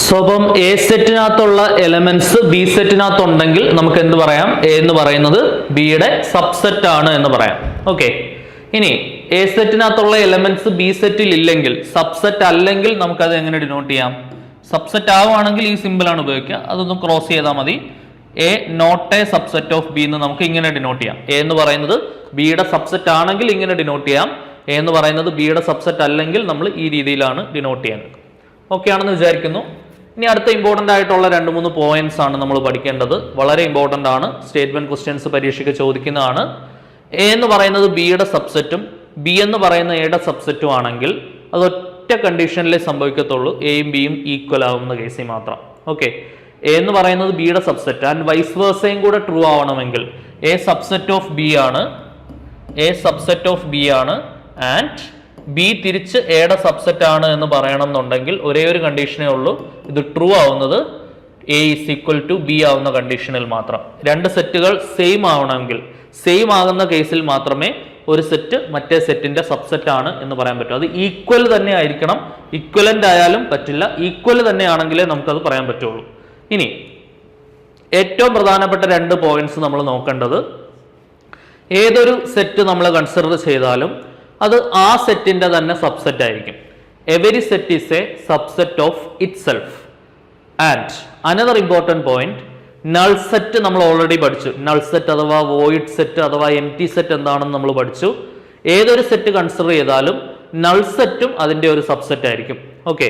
So അപ്പം A സെറ്റിനകത്തുള്ള elements B സെറ്റിനകത്തുണ്ടെങ്കിൽ നമുക്ക് എന്ത് പറയാം? എ എന്ന് പറയുന്നത് ബിയുടെ സബ്സെറ്റ് ആണ് എന്ന് പറയാം. ഓക്കെ, ഇനി എ സെറ്റിനകത്തുള്ള എലമെന്റ്സ് ബി സെറ്റിൽ ഇല്ലെങ്കിൽ, സബ്സെറ്റ് അല്ലെങ്കിൽ നമുക്കത് എങ്ങനെ ഡിനോട്ട് ചെയ്യാം? സബ്സെറ്റ് ആവുകയാണെങ്കിൽ ഈ സിമ്പിൾ ആണ് ഉപയോഗിക്കുക, അതൊന്ന് ക്രോസ് ചെയ്താൽ മതി. A not A subset of B എന്ന് നമുക്ക് ഇങ്ങനെ ഡിനോട്ട് ചെയ്യാം. എ എന്ന് പറയുന്നത് ബിയുടെ സബ്സെറ്റ് ആണെങ്കിൽ ഇങ്ങനെ ഡിനോട്ട് ചെയ്യാം. എ എന്ന് പറയുന്നത് ബിയുടെ സബ്സെറ്റ് അല്ലെങ്കിൽ നമ്മൾ ഈ രീതിയിലാണ് ഡിനോട്ട് ചെയ്യുന്നത്. ഓക്കെ ആണെന്ന് വിചാരിക്കുന്നു. ഇനി അടുത്ത ഇമ്പോർട്ടൻ്റ് ആയിട്ടുള്ള 2-3 പോയിന്റ്സ് ആണ് നമ്മൾ പഠിക്കേണ്ടത്. വളരെ ഇമ്പോർട്ടൻ്റ് ആണ്, സ്റ്റേറ്റ്മെന്റ് ക്വസ്റ്റ്യൻസ് പരീക്ഷയ്ക്ക് ചോദിക്കുന്നതാണ്. എ എന്ന് പറയുന്നത് ബിയുടെ സബ്സെറ്റും ബി എന്ന് പറയുന്ന എയുടെ സബ്സെറ്റും ആണെങ്കിൽ അത് ഒറ്റ കണ്ടീഷനിലേ സംഭവിക്കത്തുള്ളൂ, എയും ബിയും ഈക്വൽ ആവുന്ന കേസിൽ മാത്രം. ഓക്കെ, എ എന്ന് പറയുന്നത് ബിയുടെ സബ്സെറ്റ് ആൻഡ് വൈസ് വേഴ്സയും കൂടെ ട്രൂ ആവണമെങ്കിൽ എ സബ്സെറ്റ് ഓഫ് ബി ആണ്, എ സബ്സെറ്റ് ഓഫ് ബി ആണ് ആൻഡ് ബി തിരിച്ച് എയുടെ സബ്സെറ്റ് ആണ് എന്ന് പറയണം എന്നുണ്ടെങ്കിൽ ഒരേ ഒരു കണ്ടീഷനേ ഉള്ളൂ, ഇത് ട്രൂ ആവുന്നത് A is equal to B ആവുന്ന കണ്ടീഷനിൽ മാത്രം. രണ്ട് സെറ്റുകൾ സെയിം ആവണമെങ്കിൽ, സെയിം ആകുന്ന കേസിൽ മാത്രമേ ഒരു സെറ്റ് മറ്റേ സെറ്റിന്റെ സബ്സെറ്റ് ആണ് എന്ന് പറയാൻ പറ്റൂ. അത് ഈക്വൽ തന്നെ ആയിരിക്കണം, ഈക്വലന്റ് ആയാലും പറ്റില്ല, ഈക്വൽ തന്നെ ആണെങ്കിലേ നമുക്കത് പറയാൻ പറ്റുള്ളൂ. ഇനി ഏറ്റവും പ്രധാനപ്പെട്ട 2 പോയിന്റ്സ് നമ്മൾ നോക്കേണ്ടത്, ഏതൊരു സെറ്റ് നമ്മൾ കൺസിഡർ ചെയ്താലും അത് ആ സെറ്റിന്റെ തന്നെ സബ്സെറ്റ് ആയിരിക്കും. Every set is a subset of it self. And another important point, null set നമ്മൾ ഓൾറെഡി പഠിച്ചു. നൾ സെറ്റ് അഥവാ വോയിഡ് സെറ്റ് അഥവാ എംപ്റ്റി സെറ്റ് എന്താണെന്ന് നമ്മൾ പഠിച്ചു. ഏതൊരു സെറ്റ് കൺസിഡർ ചെയ്താലും നൾ സെറ്റും അതിന്റെ ഒരു സബ്സെറ്റ് ആയിരിക്കും. ഓക്കെ,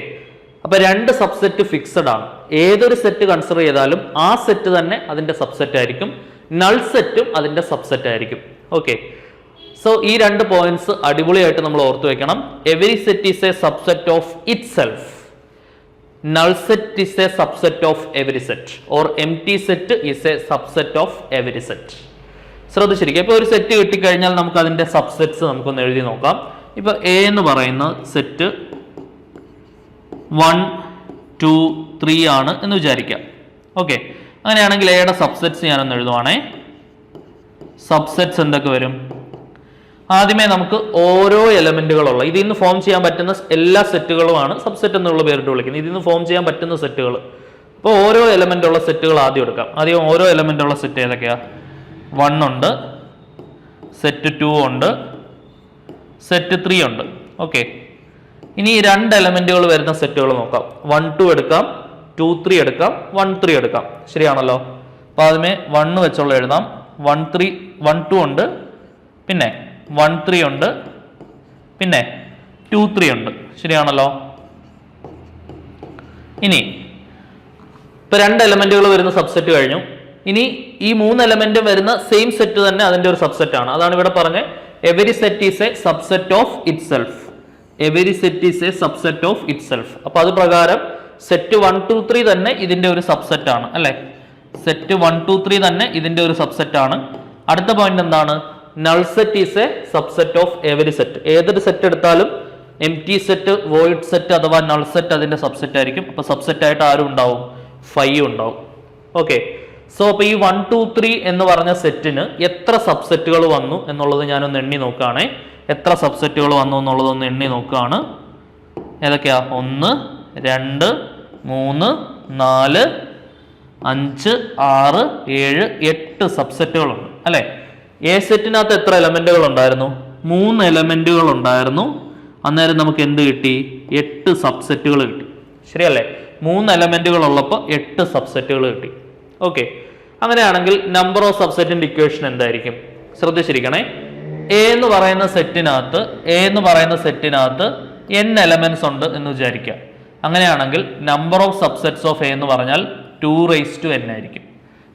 അപ്പൊ 2 സബ്സെറ്റ് ഫിക്സഡ് ആണ്. ഏതൊരു സെറ്റ് കൺസിഡർ ചെയ്താലും ആ സെറ്റ് തന്നെ അതിന്റെ സബ്സെറ്റ് ആയിരിക്കും, നൾ സെറ്റും അതിന്റെ സബ്സെറ്റ് ആയിരിക്കും. ഓക്കെ, സോ ഈ 2 പോയിന്റ്സ് അടിപൊളിയായിട്ട് നമ്മൾ ഓർത്തു വെക്കണം. Every set is a subset of it self, null set is a subset of every set or empty set is a subset of every set. ശ്രദ്ധിച്ചിരിക്കുക. ഇപ്പോൾ ഒരു സെറ്റ് കിട്ടിക്കഴിഞ്ഞാൽ നമുക്ക് അതിന്റെ സബ്സെറ്റ്സ് നമുക്കൊന്ന് എഴുതി നോക്കാം. ഇപ്പൊ എ എന്ന് പറയുന്ന സെറ്റ് 1, 2, 3 ആണ് എന്ന് വിചാരിക്കാം. ഓക്കെ, അങ്ങനെയാണെങ്കിൽ എയുടെ സബ്സെറ്റ്സ് ഞാനൊന്ന് എഴുതുവാണേ. സബ്സെറ്റ്സ് എന്തൊക്കെ വരും? ആദ്യമേ നമുക്ക് ഓരോ എലമെന്റുകളുള്ള, ഇതിൽ നിന്ന് ഫോം ചെയ്യാൻ പറ്റുന്ന എല്ലാ സെറ്റുകളുമാണ് സബ്സെറ്റ് എന്നുള്ള പേരിട്ട് വിളിക്കുന്നത്. ഇതിൽ നിന്ന് ഫോം ചെയ്യാൻ പറ്റുന്ന സെറ്റുകൾ. അപ്പോൾ ഓരോ എലമെന്റ് ഉള്ള സെറ്റുകൾ ആദ്യം എടുക്കാം. ആദ്യം ഓരോ എലമെന്റ് ഉള്ള സെറ്റ് ഏതൊക്കെയാ? 1 ഉണ്ട്, സെറ്റ് 2 ഉണ്ട്, സെറ്റ് 3 ഉണ്ട്. ഓക്കെ, ഇനി 2 എലമെന്റുകൾ വരുന്ന സെറ്റുകൾ നോക്കാം. 1, 2 എടുക്കാം, 2, 3 എടുക്കാം, 1, 3 എടുക്കാം. ശരിയാണല്ലോ? അപ്പോൾ ആദ്യമേ 1 വെച്ചുള്ള എഴുതാം. 1, 2 ഉണ്ട്, പിന്നെ 1, 3 ഉണ്ട്, പിന്നെ 2, 3 ഉണ്ട്. ശരിയാണല്ലോ? ഇനി ഇപ്പൊ 2 എലമെന്റുകൾ വരുന്ന സബ്സെറ്റ് കഴിഞ്ഞു. ഇനി ഈ 3 എലമെന്റ് വരുന്ന സെയിം സെറ്റ് തന്നെ അതിന്റെ ഒരു സബ്സെറ്റ് ആണ്. അതാണ് ഇവിടെ പറഞ്ഞ every set is a subset of it self. Every set is a subset of it self. അപ്പൊ അത് പ്രകാരം സെറ്റ് 1, 2, 3 തന്നെ ഇതിന്റെ ഒരു സബ്സെറ്റ് ആണ്, അല്ലെ? സെറ്റ് 1, 2, 3 തന്നെ ഇതിന്റെ ഒരു സബ്സെറ്റ് ആണ്. അടുത്ത പോയിന്റ് എന്താണ്? Null set is a subset of every set. ഏതൊരു സെറ്റ് എടുത്താലും എംപ്റ്റി സെറ്റ്, വോയിഡ് സെറ്റ് അഥവാ നൾ സെറ്റ് അതിന്റെ സബ്സെറ്റ് ആയിരിക്കും. അപ്പൊ സബ്സെറ്റ് ആയിട്ട് ആരും ഉണ്ടാവും? 5 ഉണ്ടാവും. ഓക്കെ, സോ അപ്പൊ ഈ 1, 2, 3 എന്ന് പറഞ്ഞ സെറ്റിന് എത്ര സബ്സെറ്റുകൾ വന്നു എന്നുള്ളത് ഞാനൊന്ന് എണ്ണി നോക്കുകയാണേ. എത്ര സബ്സെറ്റുകൾ വന്നു എന്നുള്ളതൊന്ന് എണ്ണി നോക്കുകയാണ്. ഏതൊക്കെയാ? 1, 2, 3, 4, 5, 6, 7, 8 സബ്സെറ്റുകളുണ്ട്, അല്ലെ? എ സെറ്റിനകത്ത് എത്ര എലമെന്റുകൾ ഉണ്ടായിരുന്നു? 3 എലമെന്റുകൾ ഉണ്ടായിരുന്നു. അന്നേരം നമുക്ക് എന്ത് കിട്ടി? 8 സബ്സെറ്റുകൾ കിട്ടി. ശരിയല്ലേ? 3 എലമെന്റുകൾ ഉള്ളപ്പോൾ 8 സബ്സെറ്റുകൾ കിട്ടി. ഓക്കെ, അങ്ങനെയാണെങ്കിൽ നമ്പർ ഓഫ് സബ്സെറ്റിന്റെ ഇക്വേഷൻ എന്തായിരിക്കും? ശ്രദ്ധിച്ചിരിക്കണേ. എ എന്ന് പറയുന്ന സെറ്റിനകത്ത് n എലമെന്റ്സ് ഉണ്ട് എന്ന് വിചാരിക്കുക. അങ്ങനെയാണെങ്കിൽ number of subsets of A എന്ന് പറഞ്ഞാൽ 2n ആയിരിക്കും.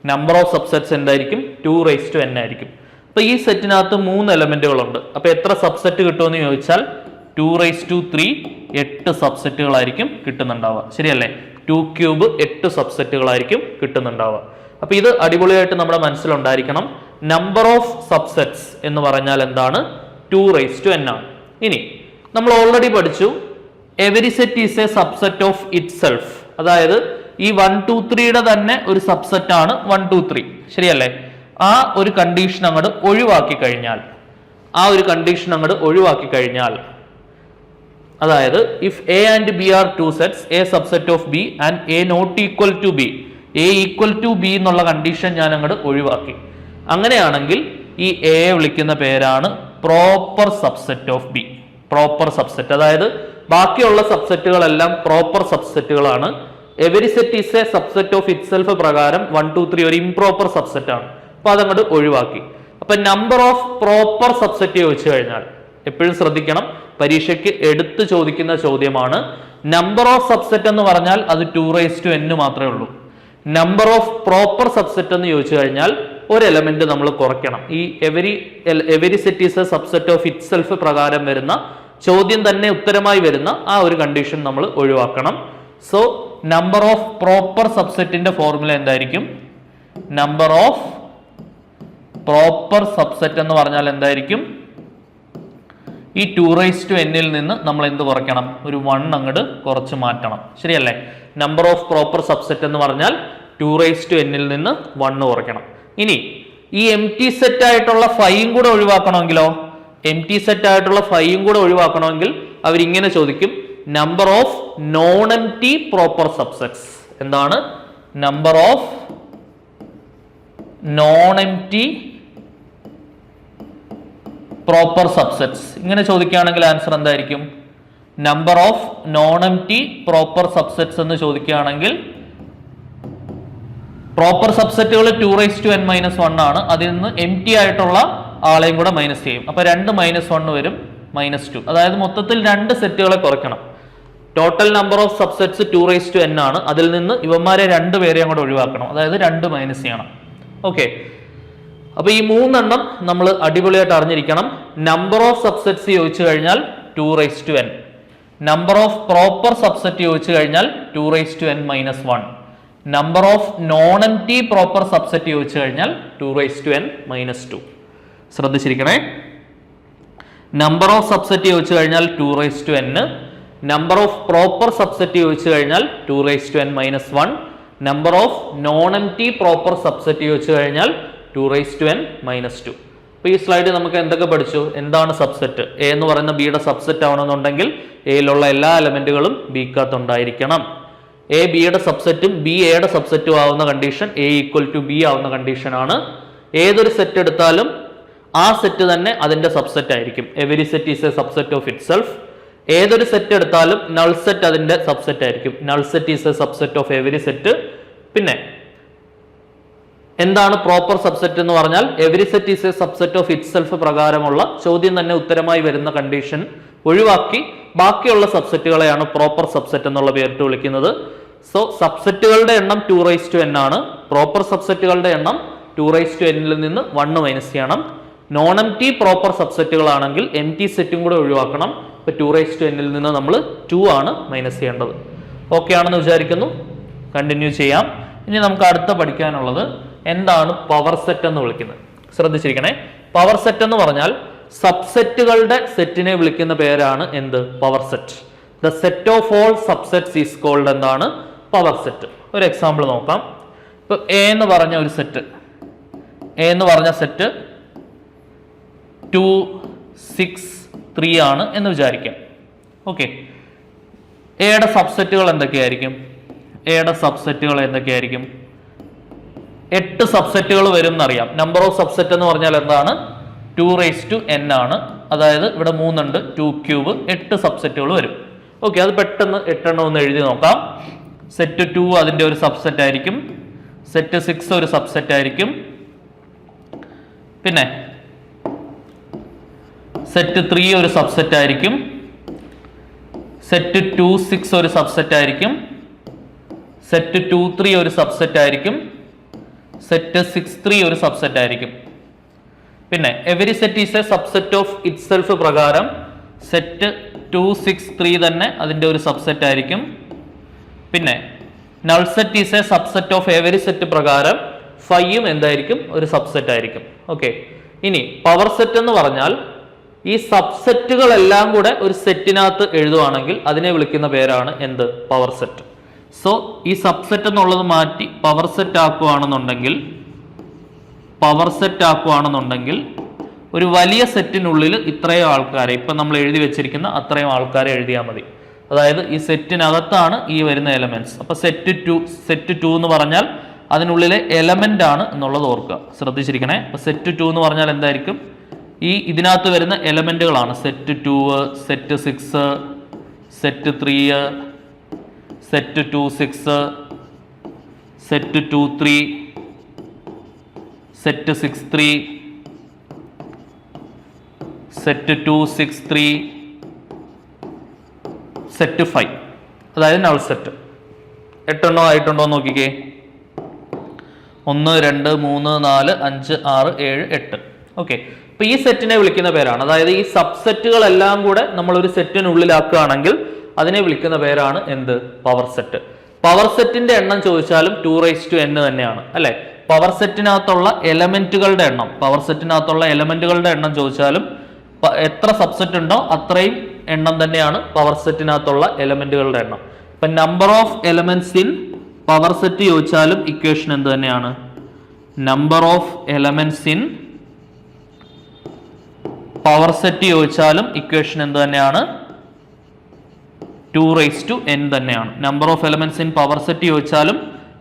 നമ്പർ ഓഫ് സബ്സെറ്റ്സ് എന്തായിരിക്കും? 2n ആയിരിക്കും. അപ്പൊ ഈ സെറ്റിനകത്ത് 3 എലമെന്റുകളുണ്ട്. അപ്പൊ എത്ര സബ്സെറ്റ് കിട്ടുമെന്ന് ചോദിച്ചാൽ 2/3 8 സബ്സെറ്റുകളായിരിക്കും കിട്ടുന്നുണ്ടാവുക. ശരിയല്ലേ? 2³ 8 സബ്സെറ്റുകളായിരിക്കും കിട്ടുന്നുണ്ടാവുക. അപ്പൊ ഇത് അടിപൊളിയായിട്ട് നമ്മുടെ മനസ്സിലുണ്ടായിരിക്കണം. നമ്പർ ഓഫ് സബ്സെറ്റ്സ് എന്ന് പറഞ്ഞാൽ എന്താണ്? 2n ആണ്. ഇനി നമ്മൾ ഓൾറെഡി പഠിച്ചു every set is a subset of it self. അതായത് ഈ 1, 2, 3യുടെ തന്നെ ഒരു സബ്സെറ്റ് ആണ് 1, 2, 3. ശരിയല്ലേ? ആ ഒരു കണ്ടീഷൻ അങ്ങോട്ട് ഒഴിവാക്കി കഴിഞ്ഞാൽ അതായത് if A and B are two sets, A subset of B and A not equal to B, A equal to B എന്നുള്ള കണ്ടീഷൻ ഞാൻ അങ്ങോട്ട് ഒഴിവാക്കി. അങ്ങനെയാണെങ്കിൽ ഈ എ വിളിക്കുന്ന പേരാണ് proper subset of B. Proper subset, അതായത് ബാക്കിയുള്ള സബ്സെറ്റുകളെല്ലാം പ്രോപ്പർ സബ്സെറ്റുകളാണ്. Every set is a subset of itself പ്രകാരം 1 2 3 ഒരു ഇംപ്രോപ്പർ സബ്സെറ്റ് ആണ്. അപ്പൊ അതങ്ങോട്ട് ഒഴിവാക്കി. അപ്പൊ നമ്പർ ഓഫ് പ്രോപ്പർ സബ്സെറ്റ് ചോദിച്ചു കഴിഞ്ഞാൽ എപ്പോഴും ശ്രദ്ധിക്കണം, പരീക്ഷയ്ക്ക് എടുത്തു ചോദിക്കുന്ന ചോദ്യമാണ്. നമ്പർ ഓഫ് സബ്സെറ്റ് എന്ന് പറഞ്ഞാൽ അത് 2n മാത്രമേ ഉള്ളൂ. നമ്പർ ഓഫ് പ്രോപ്പർ സബ്സെറ്റ് എന്ന് ചോദിച്ചു കഴിഞ്ഞാൽ ഒരു എലമെന്റ് നമ്മൾ കുറയ്ക്കണം. ഈ every set is a subset of itself പ്രകാരം വരുന്ന ചോദ്യം തന്നെ ഉത്തരമായി വരുന്ന ആ ഒരു കണ്ടീഷൻ നമ്മൾ ഒഴിവാക്കണം. സോ നമ്പർ ഓഫ് പ്രോപ്പർ സബ്സെറ്റിന്റെ ഫോർമുല എന്തായിരിക്കും? നമ്പർ ഓഫ് പ്രോപ്പർ സബ്സെറ്റ് എന്ന് പറഞ്ഞാൽ എന്തായിരിക്കും? ഈ 2n നിന്ന് നമ്മൾ എന്ത് കുറയ്ക്കണം? ഒരു 1 അങ്ങോട്ട് കുറച്ച് മാറ്റണം. ശരിയല്ലേ? നമ്പർ ഓഫ് പ്രോപ്പർ സബ്സെറ്റ് എന്ന് പറഞ്ഞാൽ 2n നിന്ന് 1 കുറയ്ക്കണം. ഇനി ഈ എം ടി സെറ്റ് ആയിട്ടുള്ള 5 കൂടെ ഒഴിവാക്കണമെങ്കിലോ? എം ടി സെറ്റ് ആയിട്ടുള്ള 5 കൂടെ ഒഴിവാക്കണമെങ്കിൽ അവരിങ്ങനെ ചോദിക്കും, number of non empty proper subsets. എന്താണ്? Number of non empty proper subsets. ഇങ്ങനെ ചോദിക്കുകയാണെങ്കിൽ ആൻസർ എന്തായിരിക്കും? Number of non empty proper subsets എന്ന് ചോദിക്കുകയാണെങ്കിൽ പ്രോപ്പർ സബ്സെറ്റുകൾ 2n-1 ആണ്. അതിൽ നിന്ന് എം ടി ആയിട്ടുള്ള ആളെയും കൂടെ മൈനസ് ചെയ്യും. അപ്പൊ 2 -1 വരും, -2. അതായത് മൊത്തത്തിൽ 2 സെറ്റുകളെ കുറയ്ക്കണം. Total number of subsets 2n ആണ്. അതിൽ നിന്ന് ഇവന്മാരെ 2 പേരെ അങ്ങോട്ട് ഒഴിവാക്കണം. അതായത് 2 മൈനസ് ചെയ്യണം. ഓക്കെ, അപ്പൊ ഈ 3 എണ്ണം നമ്മൾ അടിപൊളിയായിട്ട് അറിഞ്ഞിരിക്കണം. നമ്പർ ഓഫ് സബ്സെറ്റ്സ് ചോദിച്ചു കഴിഞ്ഞാൽ 2n. Number of proper subset ചോദിച്ചു കഴിഞ്ഞാൽ 2n-1. Number of non empty proper subset ചോദിച്ചു കഴിഞ്ഞാൽ 2n-2. ശ്രദ്ധിച്ചിരിക്കണേ. നമ്പർ ഓഫ് സബ്സെറ്റ് ചോദിച്ചു കഴിഞ്ഞാൽ 2n. Number of proper subset ചോദിച്ചു കഴിഞ്ഞാൽ 2n-1. Number of non empty proper subset ചോദിച്ചു കഴിഞ്ഞാൽ 2n-2. അപ്പൊ ഈ സ്ലൈഡ് നമുക്ക് എന്തൊക്കെ പഠിച്ചു? എന്താണ് സബ്സെറ്റ്? എ എന്ന് പറയുന്ന ബിയുടെ സബ്സെറ്റ് ആവണമെന്നുണ്ടെങ്കിൽ എയിലുള്ള എല്ലാ എലമെന്റുകളും ബിക്കകത്ത് ഉണ്ടായിരിക്കണം. എ ബിയുടെ സബ്സെറ്റും ബി എയുടെ സബ്സെറ്റും ആവുന്ന condition A equal to B ആവുന്ന കണ്ടീഷനാണ്. ഏതൊരു സെറ്റ് എടുത്താലും ആ സെറ്റ് തന്നെ അതിന്റെ സബ്സെറ്റ് ആയിരിക്കും. Every set is a subset of it self. ഏതൊരു സെറ്റ് എടുത്താലും നൾ സെറ്റ് അതിന്റെ സബ്സെറ്റ് ആയിരിക്കും. Null set is a subset of every set. പിന്നെ എന്താണ് പ്രോപ്പർ സബ്സെറ്റ് എന്ന് പറഞ്ഞാൽ every set is a subset of it self പ്രകാരമുള്ള ചോദ്യം തന്നെ ഉത്തരമായി വരുന്ന കണ്ടീഷൻ ഒഴിവാക്കി ബാക്കിയുള്ള സബ്സെറ്റുകളെയാണ് പ്രോപ്പർ സബ്സെറ്റ് എന്നുള്ള പേരിട്ട് വിളിക്കുന്നത്. സോ സബ്സെറ്റുകളുടെ എണ്ണം 2n ആണ്. പ്രോപ്പർ സബ്സെറ്റുകളുടെ എണ്ണം 2n നിന്ന് 1 മൈനസ് ചെയ്യണം. നോൺ എം ടി പ്രോപ്പർ സബ്സെറ്റുകളാണെങ്കിൽ എം ടി സെറ്റും കൂടെ ഒഴിവാക്കണം. ഇപ്പൊ 2n നിന്ന് നമ്മൾ 2 ആണ് മൈനസ് ചെയ്യേണ്ടത്. ഓക്കെ ആണെന്ന് വിചാരിക്കുന്നു. കണ്ടിന്യൂ ചെയ്യാം. ഇനി നമുക്ക് അടുത്ത പഠിക്കാനുള്ളത് എന്താണ് പവർ സെറ്റ് എന്ന് വിളിക്കുന്നത്. ശ്രദ്ധിച്ചിരിക്കണേ. പവർ സെറ്റ് എന്ന് പറഞ്ഞാൽ സബ്സെറ്റുകളുടെ സെറ്റിനെ വിളിക്കുന്ന പേരാണ് എന്ത്? Power set. The set of all subsets is called എന്താണ്? Power set. ഒരു എക്സാമ്പിൾ നോക്കാം. ഇപ്പൊ എ എന്ന് പറഞ്ഞ ഒരു സെറ്റ്, എ എന്ന് പറഞ്ഞ സെറ്റ് 2 6 3 ആണ് എന്ന് വിചാരിക്കാം. ഓക്കെ, എയുടെ സബ്സെറ്റുകൾ എന്തൊക്കെയായിരിക്കും? എയുടെ സബ്സെറ്റുകൾ എന്തൊക്കെയായിരിക്കും? 8 സബ്സെറ്റുകൾ വരും എന്നറിയാം. നമ്പർ ഓഫ് സബ്സെറ്റ് എന്ന് പറഞ്ഞാൽ എന്താണ്? 2n ആണ്. അതായത് ഇവിടെ 3 ഉണ്ട്, 2³ 8 സബ്സെറ്റുകൾ വരും. ഓക്കെ, അത് പെട്ടെന്ന് 8 എണ്ണം ഒന്ന് എഴുതി നോക്കാം. സെറ്റ് 2 അതിന്റെ ഒരു സബ്സെറ്റ് ആയിരിക്കും. സെറ്റ് 6 ഒരു സബ്സെറ്റ് ആയിരിക്കും. പിന്നെ സെറ്റ് 3 ഒരു സബ്സെറ്റ് ആയിരിക്കും. സെറ്റ് 2 6 ഒരു സബ്സെറ്റ് ആയിരിക്കും. സെറ്റ് 2 3 ഒരു സബ്സെറ്റ് ആയിരിക്കും. സെറ്റ് 6 3 ഒരു സബ്സെറ്റ് ആയിരിക്കും. പിന്നെ every set is a subset of itself പ്രകാരം സെറ്റ് 2 6 3 തന്നെ അതിന്റെ ഒരു സബ്സെറ്റ് ആയിരിക്കും. പിന്നെ null set is a subset of every set പ്രകാരം 5 എന്തായിരിക്കും? ഒരു സബ്സെറ്റ് ആയിരിക്കും. ഓക്കെ, ഇനി പവർ സെറ്റ് എന്ന് പറഞ്ഞാൽ ഈ സബ്സെറ്റുകളെല്ലാം കൂടെ ഒരു സെറ്റിനകത്ത് എഴുതുവാണെങ്കിൽ അതിനെ വിളിക്കുന്ന പേരാണ് എന്ത്? Power set. സോ ഈ സബ്സെറ്റ് എന്നുള്ളത് മാറ്റി പവർ സെറ്റ് ആക്കുകയാണെന്നുണ്ടെങ്കിൽ ഒരു വലിയ സെറ്റിനുള്ളിൽ ഇത്രയും ആൾക്കാരെ ഇപ്പം നമ്മൾ എഴുതി വെച്ചിരിക്കുന്ന അത്രയും ആൾക്കാരെ എഴുതിയാൽ മതി. അതായത് ഈ സെറ്റിനകത്താണ് ഈ വരുന്ന എലമെന്റ്സ്. അപ്പൊ സെറ്റ് ടു എന്ന് പറഞ്ഞാൽ അതിനുള്ളിലെ എലമെന്റ് ആണ് എന്നുള്ളത് ഓർക്കുക, ശ്രദ്ധിച്ചിരിക്കണേ. അപ്പൊ സെറ്റ് ടു എന്ന് പറഞ്ഞാൽ എന്തായിരിക്കും? ഇതിനകത്ത് വരുന്ന എലമെന്റുകളാണ് set 2, set 6, set 3, set 2 6, set 2 3, set 6 3, set 2 6 3, set 5, അതായത് നൾ സെറ്റ്. 8 എണ്ണോ ആയിട്ടുണ്ടോ നോക്കിക്കേ. 1 2 3 4 5 6 7 8. ഓക്കെ, അപ്പൊ ഈ സെറ്റിനെ വിളിക്കുന്ന പേരാണ്, അതായത് ഈ സബ്സെറ്റുകളെല്ലാം കൂടെ നമ്മൾ ഒരു സെറ്റിനുള്ളിലാക്കുകയാണെങ്കിൽ അതിനെ വിളിക്കുന്ന പേരാണ് എന്ത്? Power set. പവർ സെറ്റിന്റെ എണ്ണം ചോദിച്ചാലും 2n തന്നെയാണ് അല്ലെ. പവർ സെറ്റിനകത്തുള്ള എലമെന്റുകളുടെ എണ്ണം ചോദിച്ചാലും എത്ര സബ്സെറ്റ് ഉണ്ടോ അത്രയും എണ്ണം തന്നെയാണ് പവർ സെറ്റിനകത്തുള്ള എലമെന്റുകളുടെ എണ്ണം. ഇപ്പൊ number of elements in power set ചോദിച്ചാലും ഇക്വേഷൻ എന്ത് തന്നെയാണ്? Number of elements in power set ചോദിച്ചാലും ഇക്വേഷൻ എന്ത് തന്നെയാണ്? 2n തന്നെയാണ്. Number of elements in power set ചോദിച്ചാലും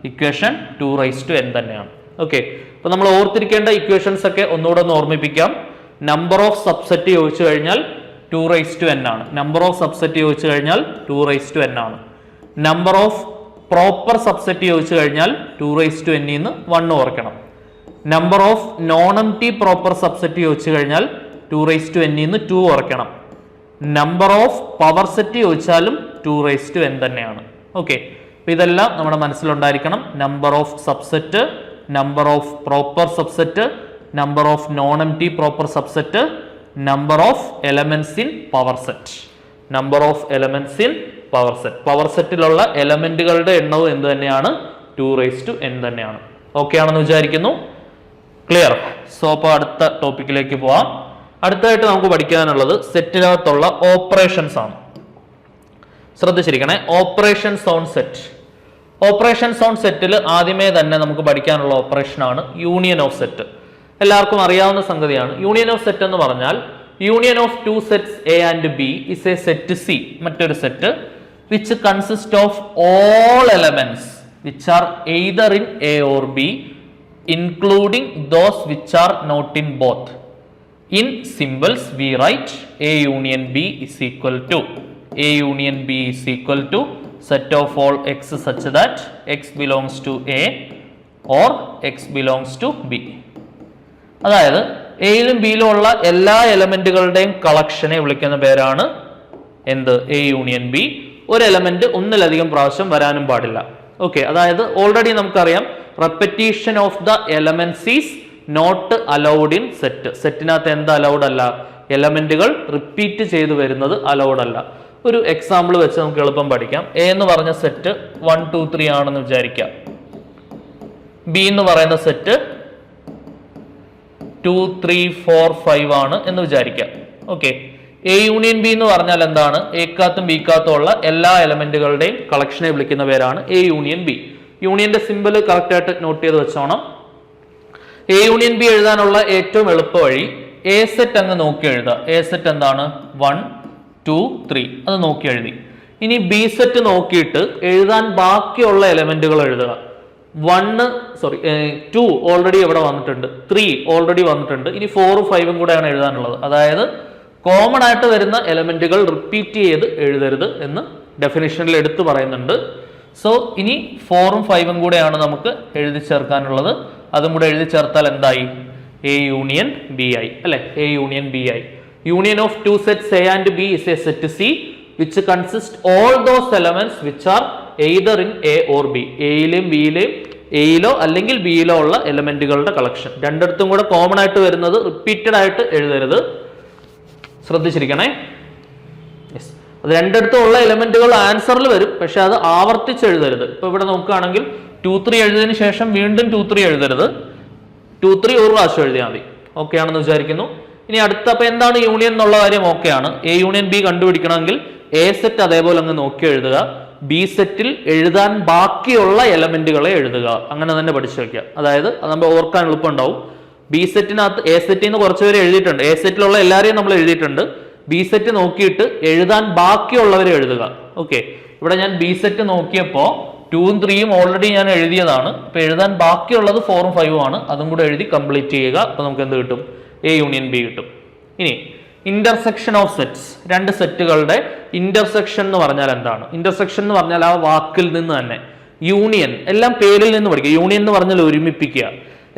ഇക്വേഷൻ 2n തന്നെയാണ്. ഓക്കെ, അപ്പൊ നമ്മൾ ഓർത്തിരിക്കേണ്ട ഇക്വേഷൻസ് ഒക്കെ ഒന്നുകൂടെ ഒന്ന് ഓർമ്മിപ്പിക്കാം. നമ്പർ ഓഫ് സബ്സെറ്റ് ചോദിച്ചു കഴിഞ്ഞാൽ 2n ആണ്. നമ്പർ ഓഫ് സബ്സെറ്റ് ചോദിച്ചു കഴിഞ്ഞാൽ 2n ആണ്. നമ്പർ ഓഫ് പ്രോപ്പർ സബ്സെറ്റ് ചോദിച്ചു കഴിഞ്ഞാൽ 2n ന്ന് 1 ഓർക്കണം. Number of non empty proper subset ചോദിച്ചു കഴിഞ്ഞാൽ 2n ന്ന് 2 ഓർക്കണം. നമ്പർ ഓഫ് പവർ സെറ്റ് ചോദിച്ചാലും 2n തന്നെയാണ്. ഓക്കെ, അപ്പൊ ഇതെല്ലാം നമ്മുടെ മനസ്സിലുണ്ടായിരിക്കണം. Number of subset, number of proper subset, number of non empty proper subset, number of elements in power set. Number of elements in power set. Power സെറ്റിലുള്ള എലമെന്റുകളുടെ എണ്ണവും എന്ത് തന്നെയാണ്? 2n തന്നെയാണ്. ഓക്കെ ആണെന്ന് വിചാരിക്കുന്നു. ക്ലിയർ? സോ അപ്പോൾ അടുത്ത ടോപ്പിക്കിലേക്ക് പോവാം. അടുത്തായിട്ട് നമുക്ക് പഠിക്കാനുള്ളത് സെറ്റിനകത്തുള്ള ഓപ്പറേഷൻസ് ആണ്. ശ്രദ്ധിച്ചിരിക്കണേ, operations on set. Operations on സെറ്റിൽ ആദ്യമേ തന്നെ നമുക്ക് പഠിക്കാനുള്ള ഓപ്പറേഷൻ ആണ് യൂണിയൻ ഓഫ് സെറ്റ്. എല്ലാവർക്കും അറിയാവുന്ന സംഗതിയാണ്. യൂണിയൻ ഓഫ് സെറ്റ് എന്ന് പറഞ്ഞാൽ union of 2 sets A and B is a set C, മറ്റൊരു set which consist of all elements which are either in A or B including those which are not in both. In symbols we write A union B is equal to set of all x such that x belongs to A or x belongs to B. അതായത് എയിലും ബിയിലും ഉള്ള എല്ലാ എലമെന്റുകളുടെയും കളക്ഷനെ വിളിക്കുന്ന പേരാണ് എന്ത്? A union B. ഒരു element ഒന്നിലധികം പ്രാവശ്യം വരാനും പാടില്ല. ഓക്കെ, അതായത് ഓൾറെഡി നമുക്കറിയാം repetition of the elements is not allowed in set. സെറ്റിനകത്ത് എന്താ അലൗഡ് അല്ല? എലമെന്റുകൾ റിപ്പീറ്റ് ചെയ്തു വരുന്നത് അലൗഡ് അല്ല. ഒരു എക്സാമ്പിൾ വെച്ച് നമുക്ക് എളുപ്പം പഠിക്കാം. എ എന്ന് പറഞ്ഞ സെറ്റ് 1 2 3 ആണെന്ന് വിചാരിക്കാം. ബി എന്ന് പറയുന്ന സെറ്റ് 2 3 4 5 ആണ് എന്ന് വിചാരിക്കാം. ഓക്കെ, എ യൂണിയൻ ബി എന്ന് പറഞ്ഞാൽ എന്താണ്? എക്കാത്തും ബിക്കാത്തും ഉള്ള എല്ലാ എലമെന്റുകളുടെയും കളക്ഷനെ വിളിക്കുന്ന പേരാണ് എ യൂണിയൻ ബി. യൂണിയന്റെ സിമ്പിൾ കറക്റ്റ് ആയിട്ട് നോട്ട് ചെയ്ത് വെച്ചോണം. എ യൂണിയൻ ബി എഴുതാനുള്ള ഏറ്റവും എളുപ്പ വഴി എ സെറ്റ് അങ്ങ് നോക്കി എഴുതുക. എ സെറ്റ് എന്താണ്? 1 2 3, അത് നോക്കി എഴുതി. ഇനി ബി സെറ്റ് നോക്കിയിട്ട് എഴുതാൻ ബാക്കിയുള്ള എലമെന്റുകൾ എഴുതുക. 2 ഓൾറെഡി ഇവിടെ വന്നിട്ടുണ്ട്, 3 ഓൾറെഡി വന്നിട്ടുണ്ട്. ഇനി 4 5 കൂടെയാണ് എഴുതാനുള്ളത്. അതായത് കോമൺ ആയിട്ട് വരുന്ന എലമെന്റുകൾ റിപ്പീറ്റ് ചെയ്ത് എഴുതരുത് എന്ന് ഡെഫിനിഷനിൽ എടുത്തു പറയുന്നുണ്ട്. സോ ഇനി 4 5 കൂടെയാണ് നമുക്ക് എഴുതി ചേർക്കാനുള്ളത്. അതും കൂടെ എഴുതി ചേർത്താൽ എന്തായി? എ യൂണിയൻ ബി ആയി അല്ലെ. എ യൂണിയൻ ബി ആയി. Union of 2 sets A and B is a set C which consist all those elements which are either in A or B. എയിലെയും ബിയിലെയും, എയിലോ അല്ലെങ്കിൽ ബിയിലോ ഉള്ള എലമെന്റുകളുടെ കളക്ഷൻ. രണ്ടിടത്തും കൂടെ കോമൺ ആയിട്ട് വരുന്നത് റിപ്പീറ്റഡ് ആയിട്ട് എഴുതരുത്. ശ്രദ്ധിച്ചിരിക്കണേ. യെസ്, അത് രണ്ടിടത്തും ഉള്ള എലമെന്റുകൾ ആൻസറിൽ വരും, പക്ഷെ അത് ആവർത്തിച്ച് എഴുതരുത്. ഇപ്പൊ ഇവിടെ നോക്കുകയാണെങ്കിൽ 2 3 എഴുതിയതിനു ശേഷം വീണ്ടും 2 3 എഴുതരുത്. 2 3 ഒരു പ്രാവശ്യം എഴുതിയാൽ മതി. ഓക്കെ ആണെന്ന് വിചാരിക്കുന്നു. ഇനി അടുത്ത അപ്പൊ എന്താണ് യൂണിയൻ എന്നുള്ള കാര്യം ഓക്കെ ആണ്. എ യൂണിയൻ ബി കണ്ടുപിടിക്കണമെങ്കിൽ എ സെറ്റ് അതേപോലെ അങ്ങ് നോക്കി എഴുതുക. ബി സെറ്റിൽ എഴുതാൻ ബാക്കിയുള്ള എലമെന്റുകളെ എഴുതുക. അങ്ങനെ തന്നെ പഠിച്ചു വെക്കുക. അതായത് അത് നമ്മൾ ഓർക്കാൻ എളുപ്പമുണ്ടാവും. ബി സെറ്റിനകത്ത് എ സെറ്റിൽ നിന്ന് കുറച്ച് പേര് എഴുതിയിട്ടുണ്ട്, എ സെറ്റിലുള്ള എല്ലാവരെയും നമ്മൾ എഴുതിയിട്ടുണ്ട്. ബി സെറ്റ് നോക്കിയിട്ട് എഴുതാൻ ബാക്കിയുള്ളവരെ എഴുതുക. ഓക്കെ, ഇവിടെ ഞാൻ ബി സെറ്റ് നോക്കിയപ്പോൾ 2ഉം 3ഉം ഓൾറെഡി ഞാൻ എഴുതിയതാണ്. അപ്പൊ എഴുതാൻ ബാക്കിയുള്ളത് 4ഉം 5ഉം ആണ്. അതും കൂടെ എഴുതി കംപ്ലീറ്റ് ചെയ്യുക. അപ്പൊ നമുക്ക് എന്ത് കിട്ടും? എ യൂണിയൻ ബി കിട്ടും. ഇനി ഇന്റർസെക്ഷൻ ഓഫ് സെറ്റ്സ്, രണ്ട് സെറ്റുകളുടെ ഇന്റർസെക്ഷൻ എന്ന് പറഞ്ഞാൽ എന്താണ്? ഇന്റർസെക്ഷൻ എന്ന് പറഞ്ഞാൽ ആ വാക്കിൽ നിന്ന് തന്നെ. യൂണിയൻ എല്ലാം പേരിൽ നിന്ന് പഠിക്കുക. യൂണിയൻ എന്ന് പറഞ്ഞാൽ ഒരുമിപ്പിക്കുക.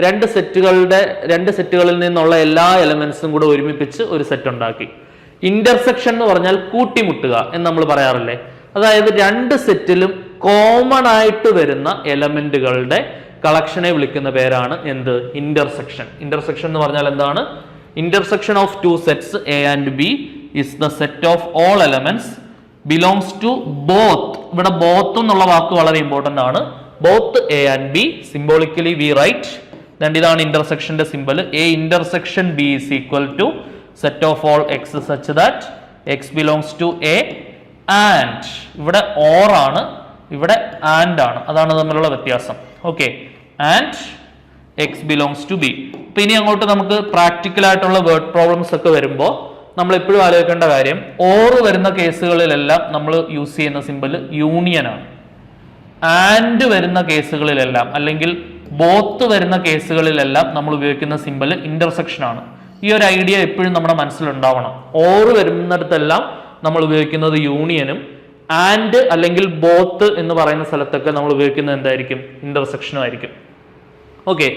രണ്ട് സെറ്റുകളിൽ നിന്നുള്ള എല്ലാ എലമെന്റ്സും കൂടെ ഒരുമിപ്പിച്ച് ഒരു സെറ്റ് ഉണ്ടാക്കി. ഇന്റർസെക്ഷൻ എന്ന് പറഞ്ഞാൽ കൂട്ടിമുട്ടുക എന്ന് നമ്മൾ പറയാറില്ലേ? അതായത് രണ്ട് സെറ്റിലും കോമൺ ആയിട്ട് വരുന്ന എലമെന്റുകളുടെ കളക്ഷനെ വിളിക്കുന്ന പേരാണ് എന്ത്? ഇന്റർസെക്ഷൻ. ഇന്റർസെക്ഷൻ എന്ന് പറഞ്ഞാൽ എന്താണ്? Intersection of two sets A and B is the set of all elements belongs to both. ഇവിടെ both എന്നുള്ള വാക്ക് വളരെ ഇമ്പോർട്ടന്റ് ആണ്. Both A and B, symbolically we write. ഇതാണ് ഇന്റർസെക്ഷന്റെ symbol. A intersection B is equal to set of all x such that x belongs to A and ഇവിടെ or ആണ്, ഇവിടെ and ആണ്. അതാണ് തമ്മിലുള്ള വ്യത്യാസം. Okay, and x belongs to B. അപ്പൊ ഇനി അങ്ങോട്ട് നമുക്ക് പ്രാക്ടിക്കൽ ആയിട്ടുള്ള വേർഡ് പ്രോബ്ലംസ് ഒക്കെ വരുമ്പോൾ നമ്മൾ എപ്പോഴും ആലോചിക്കേണ്ട കാര്യം, ഓർ വരുന്ന കേസുകളിലെല്ലാം നമ്മൾ യൂസ് ചെയ്യുന്ന സിമ്പൽ യൂണിയൻ ആണ്. ആൻഡ് വരുന്ന കേസുകളിലെല്ലാം അല്ലെങ്കിൽ ബോത്ത് വരുന്ന കേസുകളിലെല്ലാം നമ്മൾ ഉപയോഗിക്കുന്ന സിമ്പൽ ഇന്റർസെക്ഷൻ ആണ്. ഈ ഒരു ഐഡിയ എപ്പോഴും നമ്മുടെ മനസ്സിലുണ്ടാവണം. ഓർ വരുന്നിടത്തെല്ലാം നമ്മൾ ഉപയോഗിക്കുന്നത് യൂണിയനും, ആൻഡ് അല്ലെങ്കിൽ ബോത്ത് എന്ന് പറയുന്ന സ്ഥലത്തൊക്കെ നമ്മൾ ഉപയോഗിക്കുന്നത് എന്തായിരിക്കും? ഇന്റർസെക്ഷനും ആയിരിക്കും. ഓക്കെ,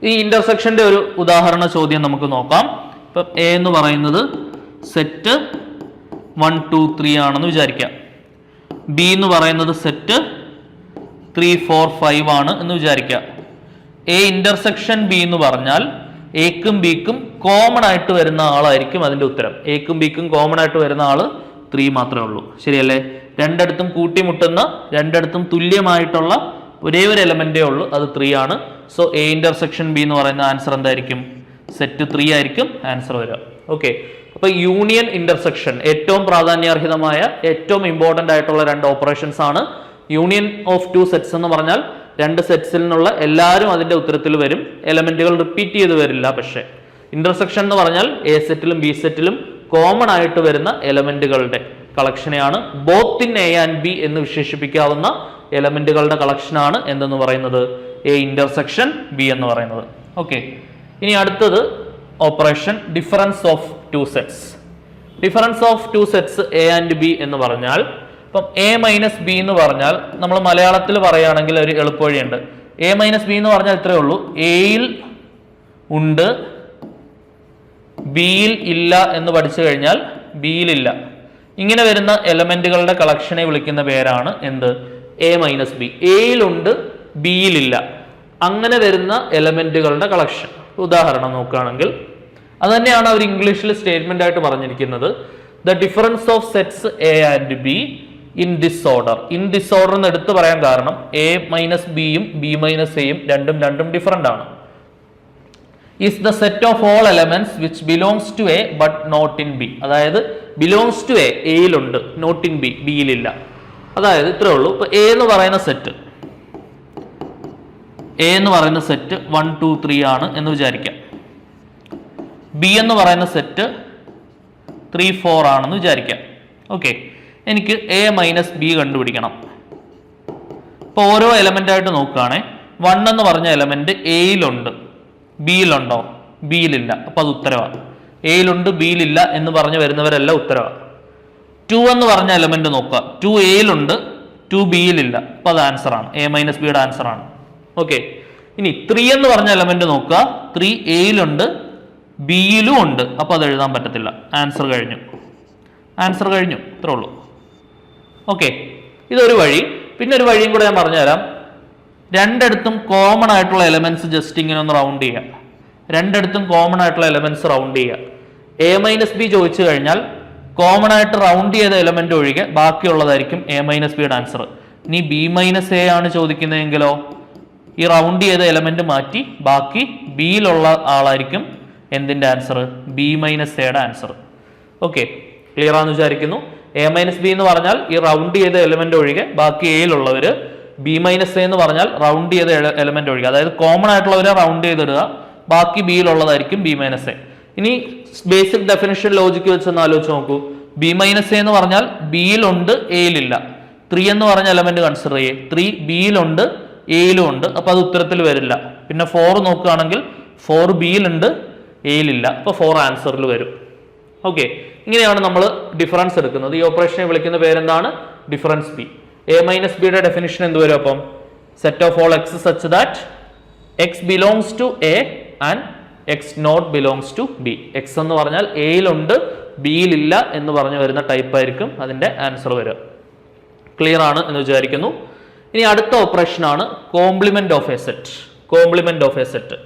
ഈ ഇന്റർസെക്ഷന്റെ ഒരു ഉദാഹരണ ചോദ്യം നമുക്ക് നോക്കാം. ഇപ്പം എ എന്ന് പറയുന്നത് സെറ്റ് 1 2 3 ആണെന്ന് വിചാരിക്കാം. ബി എന്ന് പറയുന്നത് സെറ്റ് 3 4 5 ആണ് എന്ന് വിചാരിക്കാം. എ ഇന്റർസെക്ഷൻ ബി എന്ന് പറഞ്ഞാൽ എക്കും ബിക്കും കോമൺ ആയിട്ട് വരുന്ന ആളായിരിക്കും അതിന്റെ ഉത്തരം. എക്കും ബിക്കും കോമൺ ആയിട്ട് വരുന്ന ആള് 3 മാത്രമേ ഉള്ളൂ. ശരിയല്ലേ? രണ്ടിടത്തും കൂട്ടിമുട്ടുന്ന, രണ്ടിടത്തും തുല്യമായിട്ടുള്ള ഒരേ ഒരു എലമെന്റേ ഉള്ളൂ, അത് 3 ആണ്. സോ എ ഇന്റർസെക്ഷൻ ബി എന്ന് പറയുന്ന ആൻസർ എന്തായിരിക്കും? സെറ്റ് 3 ആയിരിക്കും ആൻസർ വരിക. ഓക്കെ, അപ്പൊ യൂണിയൻ ഇന്റർസെക്ഷൻ ഏറ്റവും പ്രാധാന്യാർഹിതമായ ഏറ്റവും ഇമ്പോർട്ടന്റ് ആയിട്ടുള്ള രണ്ട് ഓപ്പറേഷൻസ് ആണ്. യൂണിയൻ ഓഫ് ടു സെറ്റ്സ് എന്ന് പറഞ്ഞാൽ രണ്ട് സെറ്റ്സിൽ നിന്നുള്ള എല്ലാവരും അതിന്റെ ഉത്തരത്തിൽ വരും, എലമെന്റുകൾ റിപ്പീറ്റ് ചെയ്ത് വരില്ല. പക്ഷേ ഇന്റർസെക്ഷൻ എന്ന് പറഞ്ഞാൽ എ സെറ്റിലും ബി സെറ്റിലും കോമൺ ആയിട്ട് വരുന്ന എലമെന്റുകളുടെ കളക്ഷനെയാണ് both in A and B എന്ന് വിശേഷിപ്പിക്കാവുന്ന എലമെന്റുകളുടെ കളക്ഷനാണ് എന്തെന്ന് പറയുന്നത്? എ ഇന്റർസെക്ഷൻ ബി എന്ന് പറയുന്നത്. ഓക്കെ, ഇനി അടുത്തത് operation difference of two sets. Difference of two sets A and B എന്ന് പറഞ്ഞാൽ, ഇപ്പം എ മൈനസ് ബി എന്ന് പറഞ്ഞാൽ നമ്മൾ മലയാളത്തിൽ പറയുകയാണെങ്കിൽ ഒരു എളുപ്പവഴിയുണ്ട്. എ മൈനസ് ബി എന്ന് പറഞ്ഞാൽ ഇത്രയേ ഉള്ളൂ, എയിൽ ഉണ്ട് ബിയിൽ ഇല്ല എന്ന് പഠിച്ചു കഴിഞ്ഞാൽ ബിയിൽ ഇല്ല. ഇങ്ങനെ വരുന്ന എലമെന്റുകളുടെ കളക്ഷനെ വിളിക്കുന്ന പേരാണ് എന്ത്? A minus B. എയിലുണ്ട് ബിയിലില്ല, അങ്ങനെ വരുന്ന എലമെന്റുകളുടെ കളക്ഷൻ. ഉദാഹരണം നോക്കുകയാണെങ്കിൽ അത് തന്നെയാണ് അവർ ഇംഗ്ലീഷിൽ സ്റ്റേറ്റ്മെന്റ് ആയിട്ട് പറഞ്ഞിരിക്കുന്നത്. The difference of sets A and B in this order. In this order എന്ന് എടുത്തു പറയാൻ കാരണം എ മൈനസ് ബിയും ബി മൈനസ് എയും രണ്ടും ഡിഫറൻ്റ് ആണ്. Is the set of all elements which belongs to A but not in B. അതായത് belongs to A, എയിലുണ്ട്, നോട്ട് ഇൻ ബി, ബിയിലില്ല. അതായത് ഇത്രേ ഉള്ളൂ. ഇപ്പൊ എ എന്ന് പറയുന്ന സെറ്റ് 1 2 3 ആണ് എന്ന് വിചാരിക്കാം. ബി എന്ന് പറയുന്ന സെറ്റ് 3 4 ആണെന്ന് വിചാരിക്കാം. ഓക്കെ, എനിക്ക് എ മൈനസ് ബി കണ്ടുപിടിക്കണം. ഇപ്പൊ ഓരോ എലമെന്റ് ആയിട്ട് നോക്കുകയാണെ, 1 എന്ന് പറഞ്ഞ എലമെന്റ് എയിലുണ്ട്, ബിയിലുണ്ടോ? ബിയിലില്ല, അപ്പൊ അത് ഉത്തരവാണ്. എയിലുണ്ട് ബിയിലില്ല എന്ന് പറഞ്ഞു വരുന്നവരെല്ലാം ഉത്തരവാണ്. 2 എന്ന് പറഞ്ഞ എലമെന്റ് നോക്കുക, 2 എയിലുണ്ട് 2 ബിയിലില്ല, അപ്പൊ അത് ആൻസർ ആണ്, എ മൈനസ് ബിയുടെ ആൻസർ ആണ്. ഓക്കെ, ഇനി 3 എന്ന് പറഞ്ഞ എലമെന്റ് നോക്കുക, 3 എയിലുണ്ട് ബിയിലും ഉണ്ട്, അപ്പൊ അത് എഴുതാൻ പറ്റത്തില്ല, ആൻസർ കഴിഞ്ഞു. ഇത്രേ ഉള്ളൂ. ഓക്കെ, ഇതൊരു വഴി. പിന്നെ ഒരു വഴിയും കൂടെ ഞാൻ പറഞ്ഞുതരാം. രണ്ടിടത്തും കോമൺ ആയിട്ടുള്ള എലമെന്റ്സ് ജസ്റ്റ് ഇങ്ങനെ ഒന്ന് റൗണ്ട് ചെയ്യുക. രണ്ടിടത്തും കോമൺ ആയിട്ടുള്ള എലമെന്റ്സ് റൗണ്ട് ചെയ്യുക. എ മൈനസ് ബി ചോദിച്ചു കഴിഞ്ഞാൽ കോമൺ ആയിട്ട് റൗണ്ട് ചെയ്ത എലമെന്റ് ഒഴികെ ബാക്കിയുള്ളതായിരിക്കും എ മൈനസ് ബിയുടെ ആൻസർ. ഇനി ബി മൈനസ് എ ആണ് ചോദിക്കുന്നതെങ്കിലോ ഈ റൗണ്ട് ചെയ്ത എലമെന്റ് മാറ്റി ബാക്കി ബിയിലുള്ള ആളായിരിക്കും എന്തിന്റെ ആൻസർ? ബി മൈനസ് എയുടെ ആൻസർ. ഓക്കെ, ക്ലിയർ ആണെന്ന് വിചാരിക്കുന്നു. എ മൈനസ് ബി എന്ന് പറഞ്ഞാൽ ഈ റൗണ്ട് ചെയ്ത എലമെന്റ് ഒഴികെ ബാക്കി എയിലുള്ളവര്, ബി മൈനസ് എ എന്ന് പറഞ്ഞാൽ റൗണ്ട് ചെയ്ത എലമെന്റ് ഒഴികെ, അതായത് കോമൺ ആയിട്ടുള്ളവരെ റൗണ്ട് ചെയ്തിടുക, ബാക്കി ബിയിലുള്ളതായിരിക്കും ബി മൈനസ് എ. ഇനി ബേസിക് ഡെഫിനിഷൻ ലോജിക്ക് വെച്ചൊന്ന് ആലോചിച്ച് നോക്കൂ. ബി മൈനസ് എ എന്ന് പറഞ്ഞാൽ ബിയിലുണ്ട് എയിലില്ല. 3 എന്ന് പറഞ്ഞ എലമെന്റ് കൺസിഡർ ചെയ്യേ. 3 ബിയിലുണ്ട് എയിലും ഉണ്ട്, അപ്പൊ അത് ഉത്തരത്തിൽ വരില്ല. പിന്നെ 4 നോക്കുകയാണെങ്കിൽ 4 ബിയിലുണ്ട് എയിലില്ല, അപ്പൊ 4 ആൻസറിൽ വരും. ഓക്കെ, ഇങ്ങനെയാണ് നമ്മൾ ഡിഫറൻസ് എടുക്കുന്നത്. ഈ ഓപ്പറേഷനെ വിളിക്കുന്ന പേരെന്താണ്? Difference B. എ മൈനസ് ബിയുടെ ഡെഫിനിഷൻ എന്ത് വരും അപ്പം? Set of all X such that X belongs to A and X not belongs to B. X എന്ന് പറഞ്ഞാൽ എയിലുണ്ട് ബിയിലില്ല എന്ന് പറഞ്ഞു വരുന്ന ടൈപ്പ് ആയിരിക്കും അതിന്റെ ആൻസർ വരിക. ക്ലിയർ ആണ് എന്ന് വിചാരിക്കുന്നു. ഇനി അടുത്ത ഓപ്പറേഷൻ ആണ് complement of A set. Complement of A set.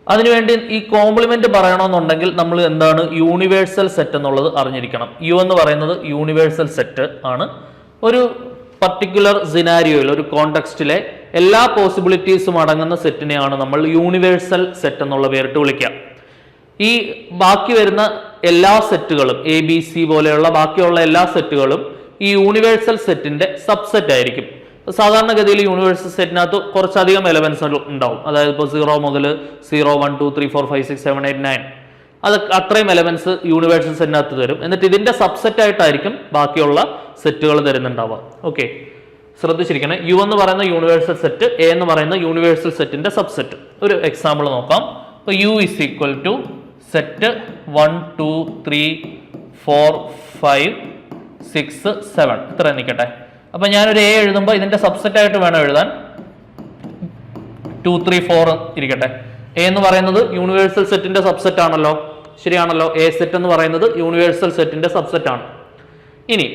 അതിനുവേണ്ടി ഈ കോംപ്ലിമെന്റ് പറയണമെന്നുണ്ടെങ്കിൽ നമ്മൾ എന്താണ് യൂണിവേഴ്സൽ സെറ്റ് എന്നുള്ളത് അറിഞ്ഞിരിക്കണം. യു എന്ന് പറയുന്നത് യൂണിവേഴ്സൽ സെറ്റ് ആണ്. ഒരു പർട്ടിക്കുലർ സിനാരിയോയിൽ, ഒരു കോണ്ടെക്സ്റ്റിലെ എല്ലാ പോസിബിലിറ്റീസും അടങ്ങുന്ന സെറ്റിനെയാണ് നമ്മൾ യൂണിവേഴ്സൽ സെറ്റ് എന്നുള്ള പേരിട്ട് വിളിക്കുക. ഈ ബാക്കി വരുന്ന എല്ലാ സെറ്റുകളും എ ബി സി പോലെയുള്ള ബാക്കിയുള്ള എല്ലാ സെറ്റുകളും ഈ യൂണിവേഴ്സൽ സെറ്റിന്റെ സബ്സെറ്റ് ആയിരിക്കും. സാധാരണഗതിയിൽ യൂണിവേഴ്സൽ സെറ്റിനകത്ത് കുറച്ചധികം എലമെന്റ്സ് ഉണ്ടാവും. അതായത് ഇപ്പോൾ 0 മുതൽ 0, 1, 2, 3, 4, 5, 6, 7, 8, 9 അത് അത്രയും എലമെന്റ്സ് യൂണിവേഴ്സൽ സെറ്റിനകത്ത് തരും. എന്നിട്ട് ഇതിന്റെ സബ്സെറ്റ് ആയിട്ടായിരിക്കും ബാക്കിയുള്ള സെറ്റുകൾ തരുന്നുണ്ടാവുക. ഓക്കെ, ശ്രദ്ധിച്ചിരിക്കണേ. യു എന്ന് പറയുന്ന യൂണിവേഴ്സൽ സെറ്റ്, എ എന്ന് പറയുന്ന യൂണിവേഴ്സൽ സെറ്റിന്റെ സബ്സെറ്റ്. ഒരു എക്സാമ്പിൾ നോക്കാം. ഇപ്പോൾ U is equal to set 1, 2, 3, 4, 5, 6, 7 ഇത്ര നിൽക്കട്ടെ. അപ്പൊ ഞാനൊരു എ എഴുതുമ്പോൾ ഇതിന്റെ സബ്സെറ്റ് ആയിട്ട് വേണം എഴുതാൻ. 2, 3, 4 ഇരിക്കട്ടെ. എ എന്ന് പറയുന്നത് യൂണിവേഴ്സൽ സെറ്റിന്റെ സബ്സെറ്റ് ആണല്ലോ, ശരിയാണല്ലോ. എ സെറ്റ് എന്ന് പറയുന്നത് യൂണിവേഴ്സൽ സെറ്റിന്റെ സബ്സെറ്റ് ആണ്. ഇനി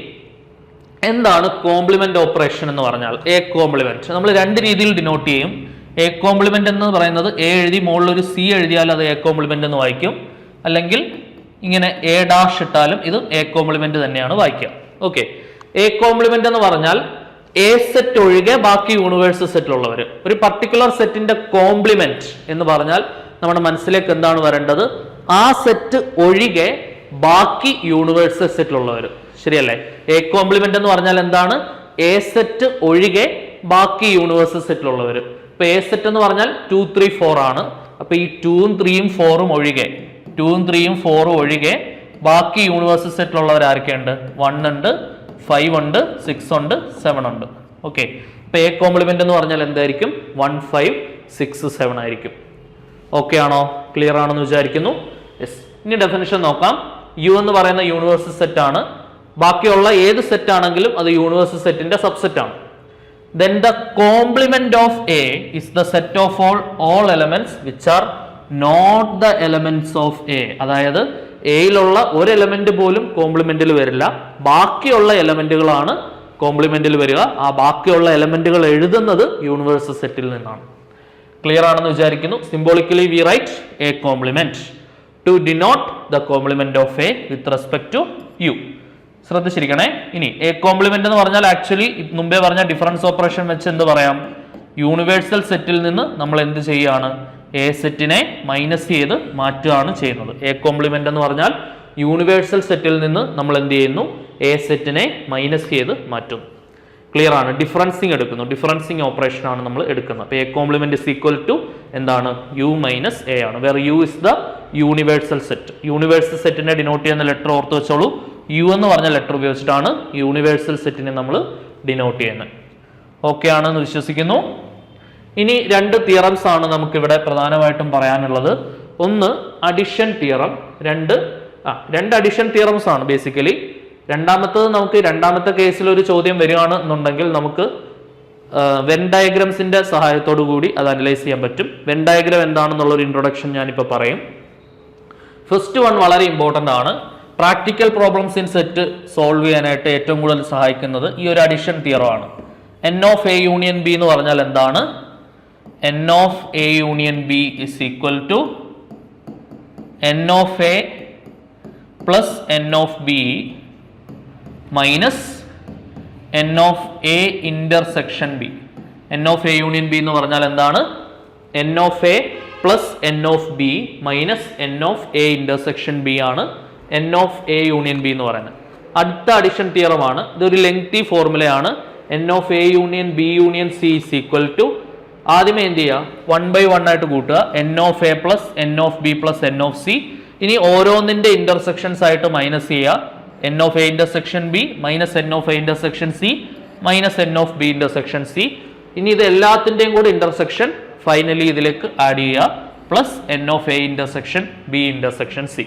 എന്താണ് കോംപ്ലിമെന്റ് ഓപ്പറേഷൻ എന്ന് പറഞ്ഞാൽ? എ കോംപ്ലിമെന്റ് നമ്മൾ രണ്ട് രീതിയിൽ ഡിനോട്ട് ചെയ്യും. എ കോംപ്ലിമെന്റ് എന്ന് പറയുന്നത് എ എഴുതി മുകളിൽ ഒരു സി എഴുതിയാൽ അത് എ കോംപ്ലിമെന്റ് എന്ന് വായിക്കും. അല്ലെങ്കിൽ ഇങ്ങനെ എ ഡാഷ് ഇട്ടാലും ഇത് എ കോംപ്ലിമെന്റ് തന്നെയാണ് വായിക്കുക. ഓക്കെ, എ കോംപ്ലിമെന്റ് എന്ന് പറഞ്ഞാൽ എ സെറ്റ് ഒഴികെ ബാക്കി യൂണിവേഴ്സൽ സെറ്റിലുള്ളവർ. ഒരു പർട്ടിക്കുലർ സെറ്റിന്റെ കോംപ്ലിമെന്റ് എന്ന് പറഞ്ഞാൽ നമ്മുടെ മനസ്സിലേക്ക് എന്താണ് വരേണ്ടത്? ആ സെറ്റ് ഒഴികെ ബാക്കി യൂണിവേഴ്സൽ സെറ്റിലുള്ളവർ, ശരിയല്ലേ? എ കോംപ്ലിമെന്റ് എന്ന് പറഞ്ഞാൽ എന്താണ്? എ സെറ്റ് ഒഴികെ ബാക്കി യൂണിവേഴ്സൽ സെറ്റിലുള്ളവർ. ഇപ്പൊ എ സെറ്റ് എന്ന് പറഞ്ഞാൽ 2, 3, 4 ആണ്. അപ്പൊ ഈ 2, 3, 4 ഒഴികെ 2, 3, 4 ഒഴികെ ബാക്കി യൂണിവേഴ്സൽ സെറ്റിലുള്ളവർ ആരൊക്കെയുണ്ട്? 1 ഉണ്ട്, 5 ഉണ്ട്, 6 ഉണ്ട്, 7 ഉണ്ട്. ഓക്കെ, ഇപ്പൊ എ കോംപ്ലിമെന്റ് എന്ന് പറഞ്ഞാൽ എന്തായിരിക്കും? 1, 5, 6, 7 ആയിരിക്കും. ഓക്കെ ആണോ? ക്ലിയർ ആണെന്ന് വിചാരിക്കുന്നു. യെസ്. ഇനി ഡെഫിനിഷൻ നോക്കാം. യു എന്ന് പറയുന്ന യൂണിവേഴ്സൽ സെറ്റ് ആണ്. ബാക്കിയുള്ള ഏത് സെറ്റ് ആണെങ്കിലും അത് യൂണിവേഴ്സൽ സെറ്റിന്റെ സബ്സെറ്റ് ആണ്. Then the complement of A is the set of all elements which are not the elements of A. അതായത് എയിലുള്ള ഒരു എലമെന്റ് പോലും കോംപ്ലിമെന്റിൽ വരില്ല. ബാക്കിയുള്ള എലമെന്റുകളാണ് കോംപ്ലിമെന്റിൽ വരിക. ആ ബാക്കിയുള്ള എലമെന്റുകൾ എഴുതുന്നത് യൂണിവേഴ്സൽ സെറ്റിൽ നിന്നാണ്. ക്ലിയർ ആണെന്ന് വിചാരിക്കുന്നു. Symbolically we write A complement to denote the complement of A with respect to U. ശ്രദ്ധിച്ചിരിക്കണേ. ഇനി എ കോംപ്ലിമെന്റ് എന്ന് പറഞ്ഞാൽ ആക്ച്വലി മുമ്പേ പറഞ്ഞ ഡിഫറൻസ് ഓപ്പറേഷൻ വെച്ച് എന്ത് പറയാം? യൂണിവേഴ്സൽ സെറ്റിൽ നിന്ന് നമ്മൾ എന്ത് ചെയ്യാണ്? എ സെറ്റിനെ മൈനസ് ചെയ്ത് മാറ്റുകയാണ് ചെയ്യുന്നത്. എ കോംപ്ലിമെന്റ് എന്ന് പറഞ്ഞാൽ യൂണിവേഴ്സൽ സെറ്റിൽ നിന്ന് നമ്മൾ എന്ത് ചെയ്യുന്നു? എ സെറ്റിനെ മൈനസ് ചെയ്ത് മാറ്റുന്നു. ക്ലിയർ ആണ്? ഡിഫറൻസിങ് എടുക്കുന്നു. ഡിഫറൻസിങ് ഓപ്പറേഷൻ ആണ് നമ്മൾ എടുക്കുന്നത്. അപ്പൊ A complement is equal to എന്താണ്? യു മൈനസ് എ ആണ്. Where U is the universal set. Universal സെറ്റിനെ ഡിനോട്ട് ചെയ്യുന്ന ലെറ്റർ ഓർത്ത് വെച്ചോളൂ. യു എന്ന് പറഞ്ഞ ലെറ്റർ ഉപയോഗിച്ചിട്ടാണ് യൂണിവേഴ്സൽ സെറ്റിനെ നമ്മൾ ഡിനോട്ട് ചെയ്യുന്നത്. ഓക്കെ ആണെന്ന് വിശ്വസിക്കുന്നു. ഇനി രണ്ട് തിയറംസ് ആണ് നമുക്കിവിടെ പ്രധാനമായിട്ടും പറയാനുള്ളത്. ഒന്ന് അഡിഷൻ തിയറം, രണ്ട് അഡിഷൻ തിയറംസ് ആണ് ബേസിക്കലി. രണ്ടാമത്തത് നമുക്ക് രണ്ടാമത്തെ കേസിൽ ഒരു ചോദ്യം വരികയാണ് എന്നുണ്ടെങ്കിൽ നമുക്ക് വെൻ ഡയഗ്രംസിന്റെ സഹായത്തോടു കൂടി അത് അനലൈസ് ചെയ്യാൻ പറ്റും. വെൻ ഡയഗ്രം എന്താണെന്നുള്ള ഒരു ഇൻട്രൊഡക്ഷൻ ഞാനിപ്പോൾ പറയും. ഫസ്റ്റ് വൺ വളരെ ഇമ്പോർട്ടൻ്റ് ആണ്. Practical problems in set solve ചെയ്യാനായിട്ട് ഏറ്റവും കൂടുതൽ സഹായിക്കുന്നത് ഈ ഒരു അഡിഷൻ തിയറം ആണ്. N of A union B എന്ന് പറഞ്ഞാൽ എന്താണ്? N of A union B is equal to N of A plus N of B minus N of A intersection B. N of A union B എന്ന് പറഞ്ഞാൽ എന്താണ്? N of A plus N of B minus N of A intersection B ആണ് N of A union B എന്ന് പറയുന്നത്. അടുത്ത addition തിയറമാണ്. ഇതൊരു lengthy ഫോർമുലയാണ്. N of A union B union C is equal to ആദ്യമേ എന്ത് ചെയ്യുക, 1/1 ആയിട്ട് കൂട്ടുക. N of A plus N of B plus N of C. ഇനി ഓരോന്നിന്റെ ഇന്റർസെക്ഷൻസ് ആയിട്ട് മൈനസ് ചെയ്യുക. N of A intersection B minus N of A intersection C minus N of B intersection C. ഇനി ഇത് എല്ലാത്തിന്റെയും കൂടെ ഇന്റർസെക്ഷൻ ഫൈനലി ഇതിലേക്ക് add ചെയ്യുക, plus N of A intersection B intersection C.